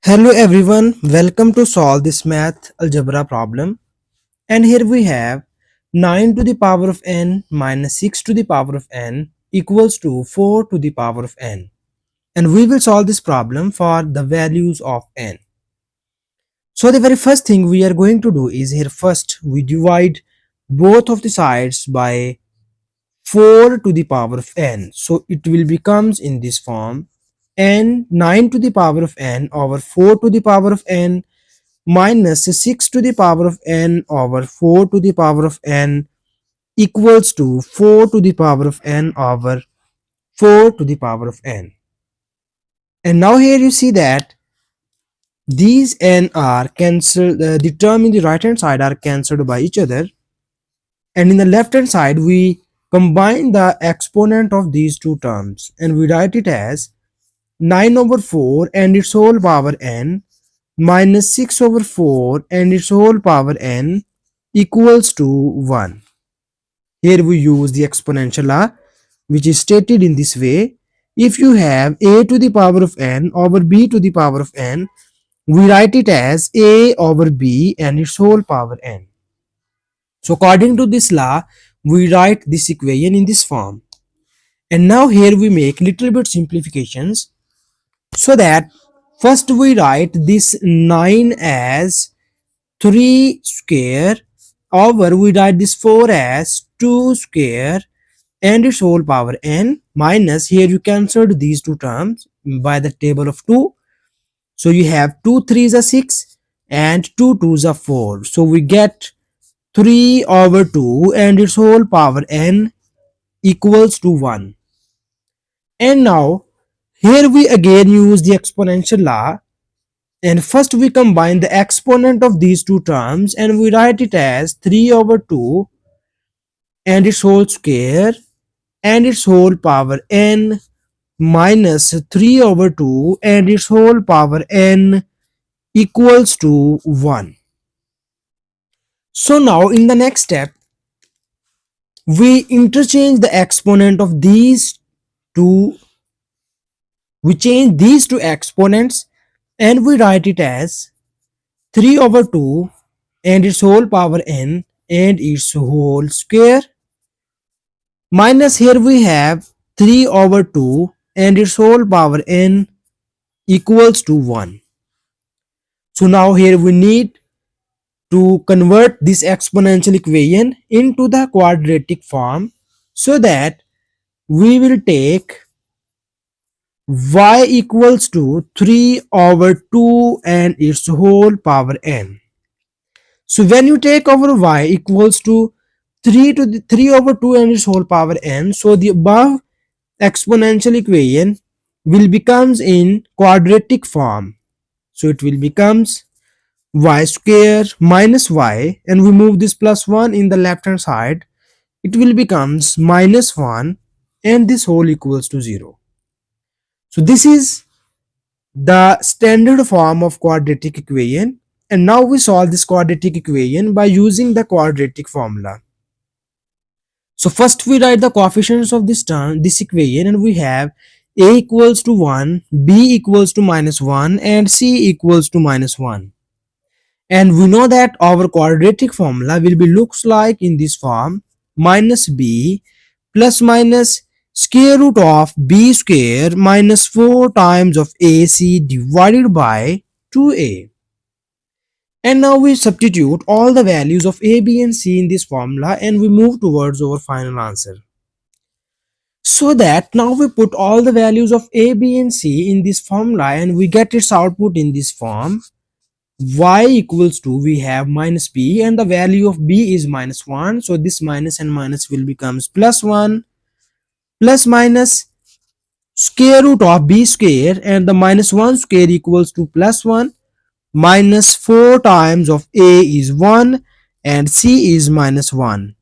Hello everyone, welcome to solve this math algebra problem. And here we have 9 to the power of n minus 6 to the power of n equals to 4 to the power of n. And we will solve this problem for the values of n. So the very first thing we are going to do is here first we divide both of the sides by 4 to the power of n. So it will becomes in this form n 9 to the power of n over 4 to the power of n minus 6 to the power of n over 4 to the power of n equals to 4 to the power of n over 4 to the power of n. And now here you see that these n are cancelled, the term in the right hand side are cancelled by each other, and in the left hand side we combine the exponent of these two terms and we write it as 9 over 4 and its whole power n minus 6 over 4 and its whole power n equals to 1. Here we use the exponential law, which is stated in this way. If you have a to the power of n over b to the power of n, we write it as a over b and its whole power n. So according to this law, we write this equation in this form. And now here we make little bit simplifications, so that first we write this 9 as 3 square over we write this 4 as 2 square and its whole power n minus, here you cancelled these two terms by the table of 2, so you have 2 3s are 6 and 2 2s are 4, so we get 3 over 2 and its whole power n equals to 1. And now here we again use the exponential law, and first we combine the exponent of these two terms and we write it as 3 over 2 and its whole square and its whole power n minus 3 over 2 and its whole power n equals to 1. So now in the next step, we interchange the exponent of these two, we change these two exponents and we write it as 3 over 2 and its whole power n and its whole square minus, here we have 3 over 2 and its whole power n equals to 1. So now here we need to convert this exponential equation into the quadratic form, so that we will take y equals to 3 over 2 and its whole power n. So when you take over y equals to 3 over 2 and its whole power n, so the above exponential equation will becomes in quadratic form. So it will becomes y square minus y, and we move this plus 1 in the left hand side, it will becomes minus 1 and this whole equals to 0. So this is the standard form of quadratic equation, and now we solve this quadratic equation by using the quadratic formula. So first we write the coefficients of this term, this equation, and we have a equals to 1, b equals to minus 1 and c equals to minus 1. And we know that our quadratic formula will be looks like in this form: minus b plus minus square root of b square minus 4 times of ac divided by 2a. And now we substitute all the values of a, b and c in this formula and we move towards our final answer. So that now we put all the values of a, b and c in this formula and we get its output in this form: y equals to, we have minus b and the value of b is minus 1, so this minus and minus will becomes plus 1 plus minus square root of b square and the minus 1 square equals to plus 1 minus 4 times of a is 1 and c is minus 1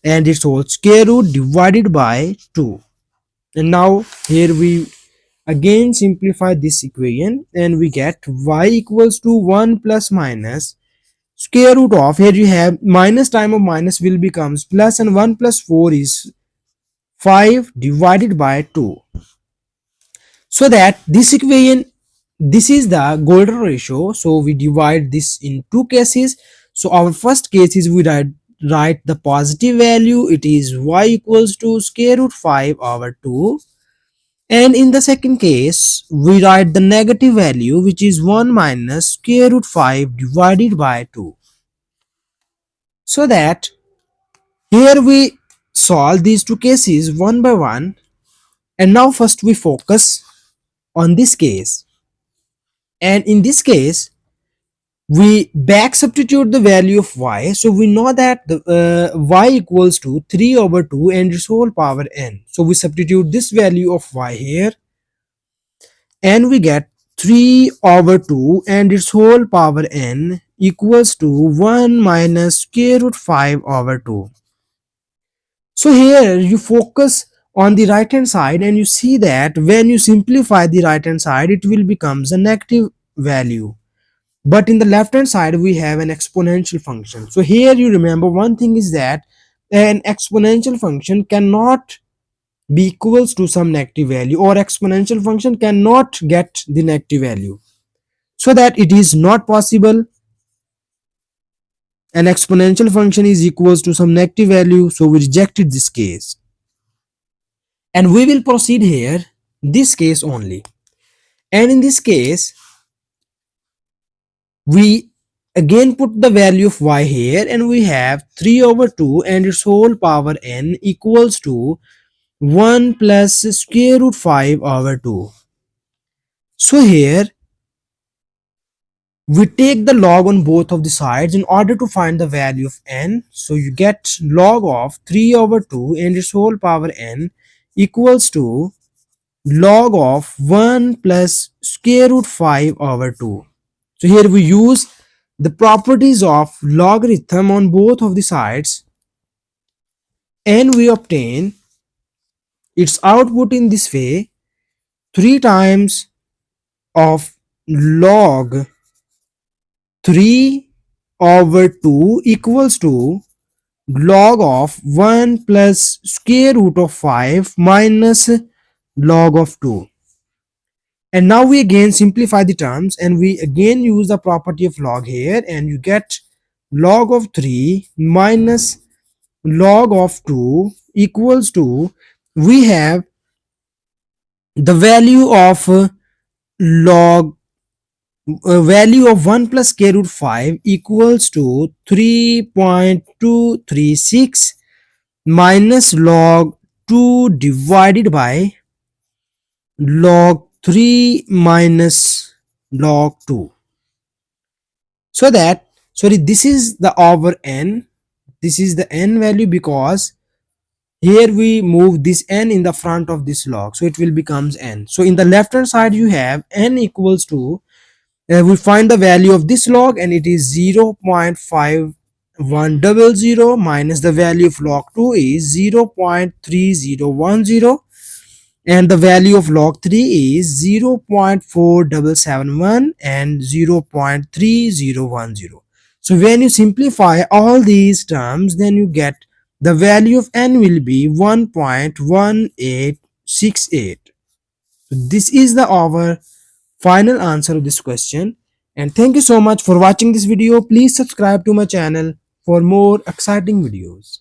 and its whole square root divided by 2. And now here we again simplify this equation and we get y equals to 1 plus minus square root of, here you have minus time of minus will becomes plus, and 1 plus 4 is 5 divided by 2. So that this equation this is the golden ratio, so we divide this in two cases. So our first case is we write the positive value, it is y equals to square root 5 over 2, and in the second case we write the negative value, which is 1 minus square root 5 divided by 2. So that here we solve these two cases one by one, and now first we focus on this case. And in this case we back substitute the value of y, so we know that the y equals to 3 over 2 and its whole power n. So we substitute this value of y here and we get 3 over 2 and its whole power n equals to 1 minus square root 5 over 2. So here you focus on the right hand side and you see that when you simplify the right hand side it will becomes a negative value, but in the left hand side we have an exponential function. So here you remember one thing is that an exponential function cannot be equals to some negative value, or exponential function cannot get the negative value, so that it is not possible an exponential function is equals to some negative value. So we rejected this case and we will proceed here this case only. And in this case we again put the value of y here and we have 3 over 2 and its whole power n equals to 1 plus square root 5 over 2. So here we take the log on both of the sides in order to find the value of n. So you get log of 3 over 2 and its whole power n equals to log of 1 plus square root 5 over 2. So here we use the properties of logarithm on both of the sides and we obtain its output in this way: 3 times of log 3 over 2 equals to log of 1 plus square root of 5 minus log of 2. And now we again simplify the terms and we again use the property of log here, and you get log of 3 minus log of 2 equals to, we have the value of log value of 1 plus square root 5 equals to 3.236 minus log 2 divided by log 3 minus log 2. So that, sorry, this is the over n, this is the n value, because here we move this n in the front of this log, so it will becomes n. So in the left hand side you have n equals to, we find the value of this log and it is 0.5100 minus the value of log 2 is 0.3010, and the value of log 3 is 0.4771 and 0.3010. So when you simplify all these terms, then you get the value of n will be 1.1868. So this is the our final answer of this question. And thank you so much for watching this video. Please subscribe to my channel for more exciting videos.